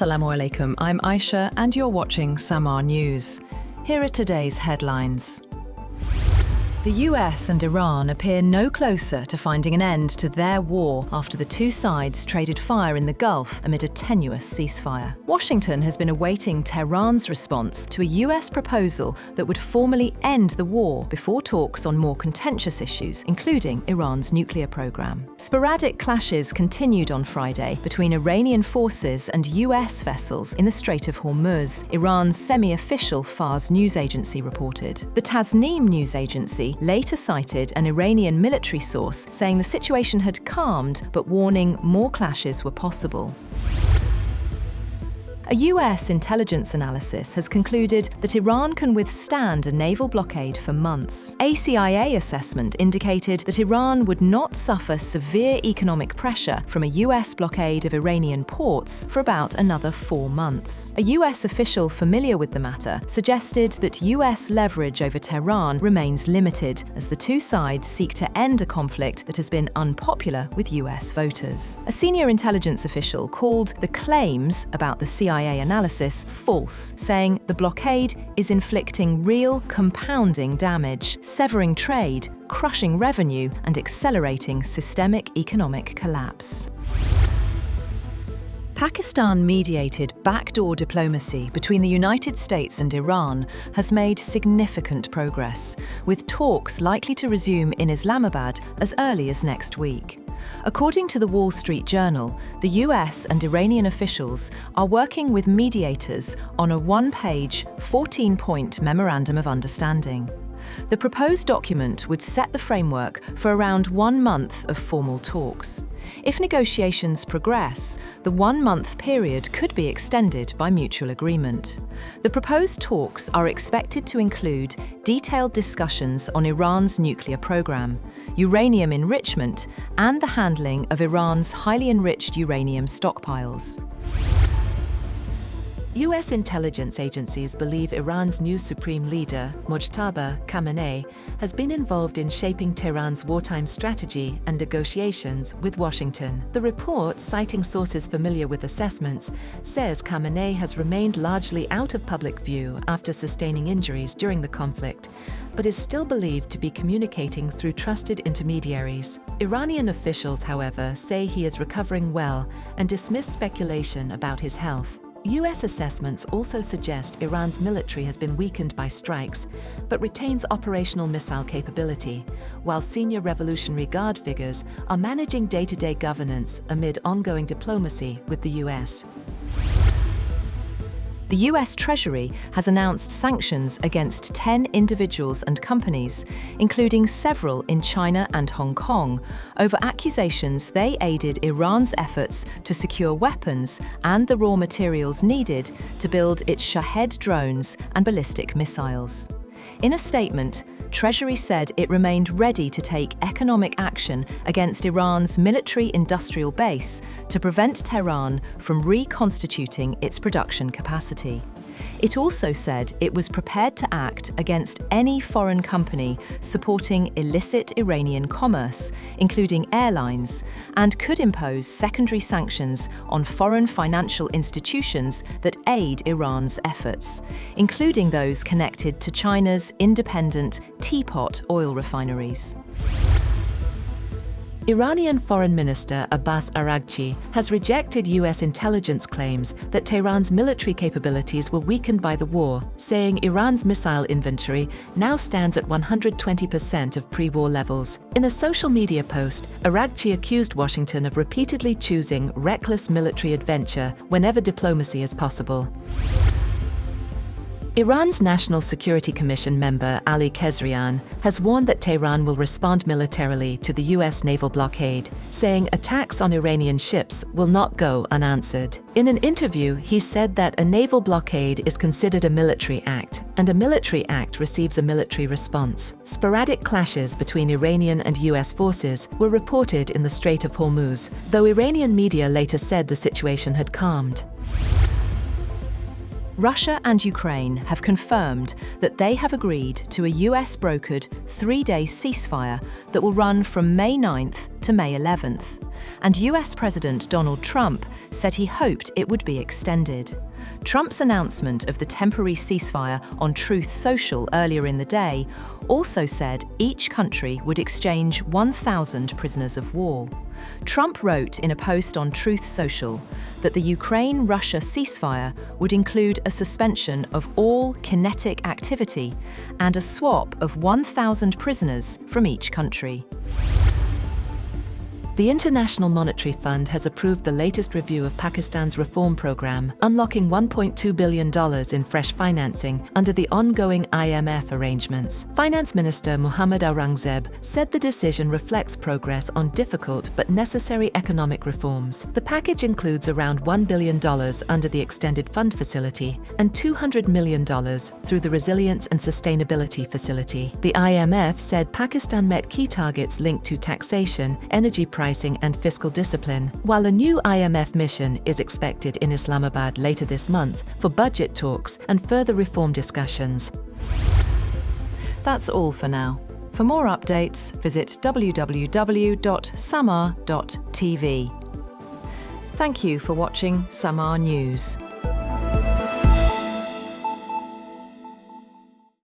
Assalamu alaikum, I'm Aisha and you're watching Samaa News. Here are today's headlines. The US and Iran appear no closer to finding an end to their war after the two sides traded fire in the Gulf amid a tenuous ceasefire. Washington has been awaiting Tehran's response to a US proposal that would formally end the war before talks on more contentious issues, including Iran's nuclear program. Sporadic clashes continued on Friday between Iranian forces and US vessels in the Strait of Hormuz, Iran's semi-official Fars news agency reported. The Tasnim news agency later cited an Iranian military source saying the situation had calmed, but warning more clashes were possible. A US intelligence analysis has concluded that Iran can withstand a naval blockade for months. A CIA assessment indicated that Iran would not suffer severe economic pressure from a US blockade of Iranian ports for about another 4 months. A US official familiar with the matter suggested that US leverage over Tehran remains limited as the two sides seek to end a conflict that has been unpopular with US voters. A senior intelligence official called the claims about the CIA analysis false, saying the blockade is inflicting real compounding damage, severing trade, crushing revenue, and accelerating systemic economic collapse. Pakistan-mediated backdoor diplomacy between the United States and Iran has made significant progress, with talks likely to resume in Islamabad as early as next week. According to the Wall Street Journal, the US and Iranian officials are working with mediators on a one-page, 14-point memorandum of understanding. The proposed document would set the framework for around 1 month of formal talks. If negotiations progress, the 1-month period could be extended by mutual agreement. The proposed talks are expected to include detailed discussions on Iran's nuclear program, uranium enrichment, and the handling of Iran's highly enriched uranium stockpiles. US intelligence agencies believe Iran's new supreme leader, Mojtaba Khamenei, has been involved in shaping Tehran's wartime strategy and negotiations with Washington. The report, citing sources familiar with assessments, says Khamenei has remained largely out of public view after sustaining injuries during the conflict, but is still believed to be communicating through trusted intermediaries. Iranian officials, however, say he is recovering well and dismiss speculation about his health. US assessments also suggest Iran's military has been weakened by strikes, but retains operational missile capability, while senior Revolutionary Guard figures are managing day-to-day governance amid ongoing diplomacy with the US. The US Treasury has announced sanctions against 10 individuals and companies, including several in China and Hong Kong, over accusations they aided Iran's efforts to secure weapons and the raw materials needed to build its Shahed drones and ballistic missiles. In a statement, Treasury said it remained ready to take economic action against Iran's military-industrial base to prevent Tehran from reconstituting its production capacity. It also said it was prepared to act against any foreign company supporting illicit Iranian commerce, including airlines, and could impose secondary sanctions on foreign financial institutions that aid Iran's efforts, including those connected to China's independent teapot oil refineries. Iranian Foreign Minister Abbas Araghchi has rejected US intelligence claims that Tehran's military capabilities were weakened by the war, saying Iran's missile inventory now stands at 120% of pre-war levels. In a social media post, Araghchi accused Washington of repeatedly choosing reckless military adventure whenever diplomacy is possible. Iran's National Security Commission member Ali Kezrian has warned that Tehran will respond militarily to the US naval blockade, saying attacks on Iranian ships will not go unanswered. In an interview, he said that a naval blockade is considered a military act, and a military act receives a military response. Sporadic clashes between Iranian and US forces were reported in the Strait of Hormuz, though Iranian media later said the situation had calmed. Russia and Ukraine have confirmed that they have agreed to a US-brokered 3-day ceasefire that will run from May 9th to May 11th. And US President Donald Trump said he hoped it would be extended. Trump's announcement of the temporary ceasefire on Truth Social earlier in the day also said each country would exchange 1,000 prisoners of war. Trump wrote in a post on Truth Social that the Ukraine-Russia ceasefire would include a suspension of all kinetic activity and a swap of 1,000 prisoners from each country. The International Monetary Fund has approved the latest review of Pakistan's reform program, unlocking $1.2 billion in fresh financing under the ongoing IMF arrangements. Finance Minister Muhammad Aurangzeb said the decision reflects progress on difficult but necessary economic reforms. The package includes around $1 billion under the Extended Fund Facility and $200 million through the Resilience and Sustainability Facility. The IMF said Pakistan met key targets linked to taxation, energy pricing and fiscal discipline, while a new IMF mission is expected in Islamabad later this month for budget talks and further reform discussions. That's all for now. For more updates, visit www.samaa.tv. Thank you for watching Samaa News.